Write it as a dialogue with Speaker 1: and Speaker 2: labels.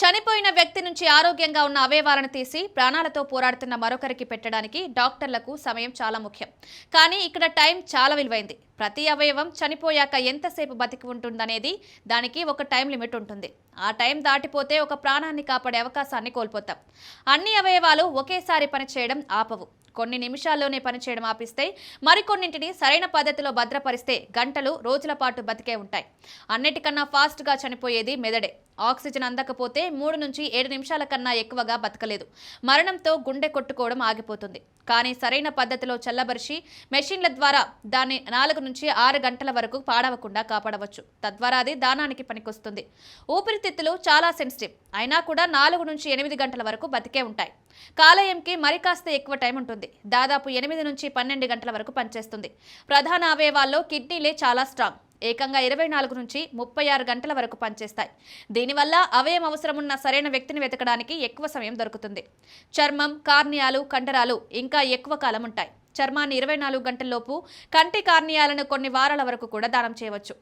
Speaker 1: చనిపోయిన వ్యక్తి నుంచి ఆరోగ్యంగా ఉన్న అవయవాలను తీసి ప్రాణాలతో పోరాడుతున్న మరొకరికి పెట్టడానికి డాక్టర్లకు సమయం చాలా ముఖ్యం. కానీ ఇక్కడ టైం చాలా విలువైంది. ప్రతి అవయవం చనిపోయాక ఎంతసేపు బతికి ఉంటుందనేది దానికి ఒక టైం లిమిట్ ఉంటుంది. ఆ టైం దాటిపోతే ఒక ప్రాణాన్ని కాపాడే అవకాశాన్ని కోల్పోతాం. అన్ని అవయవాలు ఒకేసారి పనిచేయడం ఆపవు. కొన్ని నిమిషాల్లోనే పనిచేయడం ఆపిస్తే మరికొన్నింటిని సరైన పద్ధతిలో భద్రపరిస్తే గంటలు రోజుల పాటు బతికే ఉంటాయి. అన్నిటికన్నా ఫాస్ట్గా చనిపోయేది మెదడే. ఆక్సిజన్ అందకపోతే 3 నుంచి 7 నిమిషాల కన్నా ఎక్కువగా బతకలేదు. మరణంతో గుండె కొట్టుకోవడం ఆగిపోతుంది. కానీ సరైన పద్ధతిలో చల్లబరిచి మెషిన్ల ద్వారా దాన్ని 4 నుంచి 6 గంటల వరకు పాడవకుండా కాపాడవచ్చు. తద్వారా అది దానానికి పనికొస్తుంది. ఊపిరితిత్తులు చాలా సెన్సిటివ్ అయినా కూడా 4 నుంచి 8 గంటల వరకు బతికే ఉంటాయి. కాలేయంకి మరి కాస్త ఎక్కువ టైం ఉంటుంది. దాదాపు 8 నుంచి 12 గంటల వరకు పనిచేస్తుంది. ప్రధాన అవయవాల్లో కిడ్నీలే చాలా స్ట్రాంగ్. ఏకంగా 24 నుంచి 36 గంటల వరకు పనిచేస్తాయి. దీనివల్ల అవయవం అవసరమున్న సరైన వ్యక్తిని వెతకడానికి ఎక్కువ సమయం దొరుకుతుంది. చర్మం, కార్నియాలు, కండరాలు ఇంకా ఎక్కువ కాలం ఉంటాయి. చర్మాన్ని 24 గంటల్లోపు, కంటి కార్నియాలను కొన్ని వారాల వరకు కూడా దానం చేయవచ్చు.